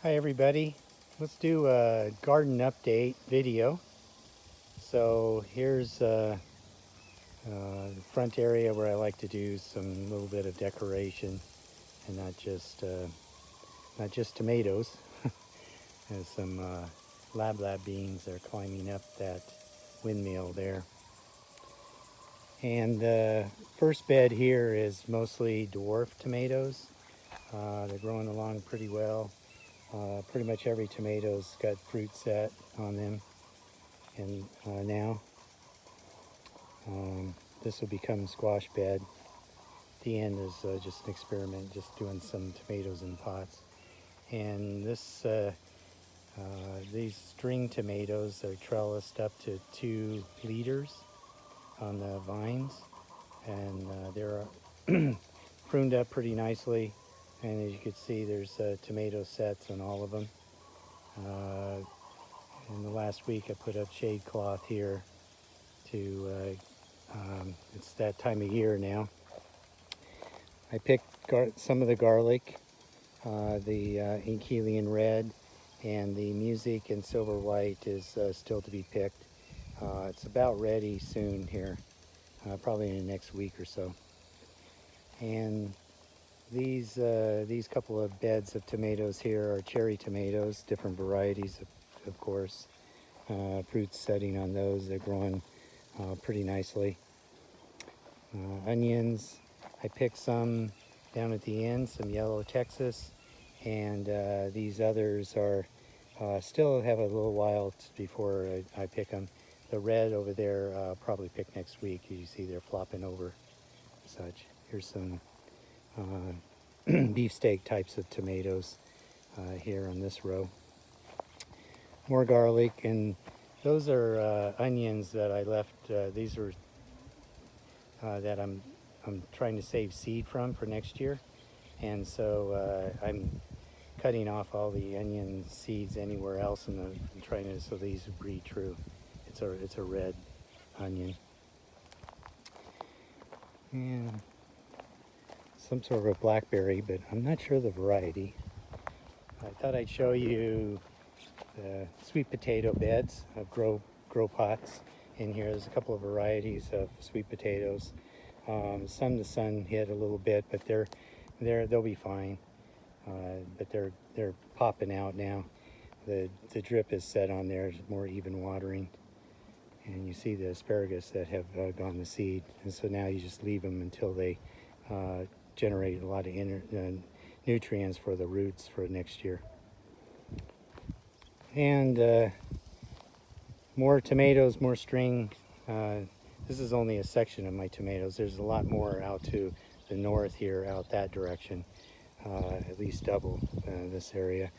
Hi everybody, let's do a garden update video. So here's the front area where I like to do some little bit of decoration and not just tomatoes. There's some lab beans that are climbing up that windmill there. And the first bed here is mostly dwarf tomatoes. They're growing along pretty well. Pretty much every tomato's got fruit set on them. And now this will become squash bed. The end is just an experiment, just doing some tomatoes in pots. And these string tomatoes are trellised up to 2 liters on the vines, and they're pruned up pretty nicely. And as you can see, there's tomato sets on all of them. In the last week, I put up shade cloth here it's that time of year now. I picked some of the garlic, the Enchelian red, and the music and silver white is still to be picked. It's about ready soon here, probably in the next week or so. And these couple of beds of tomatoes here are cherry tomatoes, different varieties, of course. Fruit setting on those, they're growing pretty nicely. Onions, I picked some down at the end, some yellow Texas, and these others are still have a little while before I pick them. The red over there probably pick next week. You see they're flopping over such. Here's some beefsteak types of tomatoes here on this row. More garlic, and those are onions that I left. These are that I'm trying to save seed from for next year, and so I'm cutting off all the onion seeds anywhere else, and I'm trying to so these breed true. It's a red onion, and some sort of a blackberry, but I'm not sure the variety. I thought I'd show you the sweet potato beds of grow pots in here. There's a couple of varieties of sweet potatoes. Some the sun hit a little bit, but they'll be fine. But they're popping out now. The drip is set on there, more even watering, and you see the asparagus that have gone to seed, and so now you just leave them until they generate a lot of nutrients for the roots for next year. And more tomatoes, more string. This is only a section of my tomatoes. There's a lot more out to the north here, out that direction, at least double this area,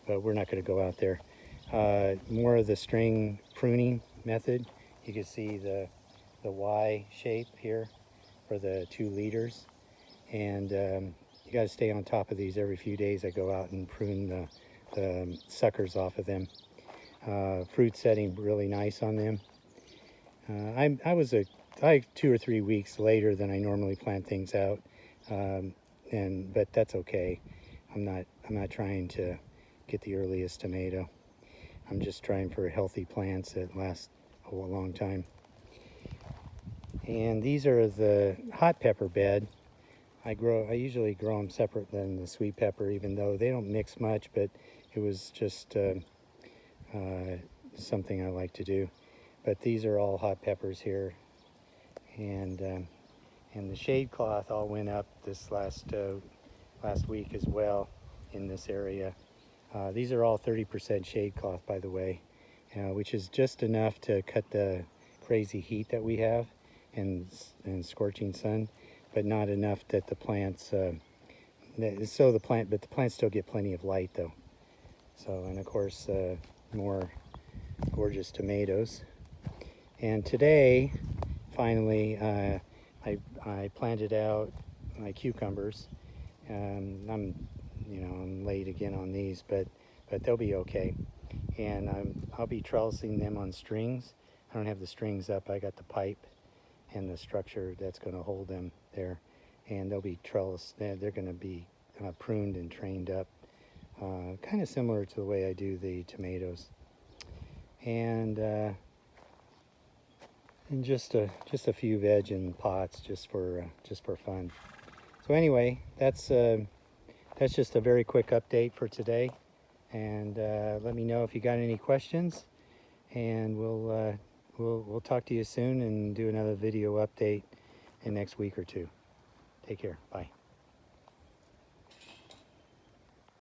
but we're not going to go out there. More of the string pruning method. You can see the Y shape here for the 2 liters, and you got to stay on top of these every few days. I go out and prune the suckers off of them. Fruit setting really nice on them. I was 2 or 3 weeks later than I normally plant things out, but that's okay. I'm not trying to get the earliest tomato. I'm just trying for healthy plants that last a long time. And these are the hot pepper bed. I usually grow them separate than the sweet pepper, even though they don't mix much, but it was just something I like to do. But these are all hot peppers here, and the shade cloth all went up this last week as well in this area. These are all 30% shade cloth, by the way, which is just enough to cut the crazy heat that we have and scorching sun, but not enough that the plants but the plants still get plenty of light though. So, and of course more gorgeous tomatoes. And today finally I planted out my cucumbers. I'm late again on these, but they'll be okay. And I'll be trellising them on strings. I don't have the strings up. I got the pipe and the structure that's going to hold them there, and they'll be trellised. They're going to be pruned and trained up kind of similar to the way I do the tomatoes. And just a few veg in pots just for fun. So anyway, that's just a very quick update for today. And let me know if you got any questions, and we'll talk to you soon and do another video update in the next week or two. Take care. Bye.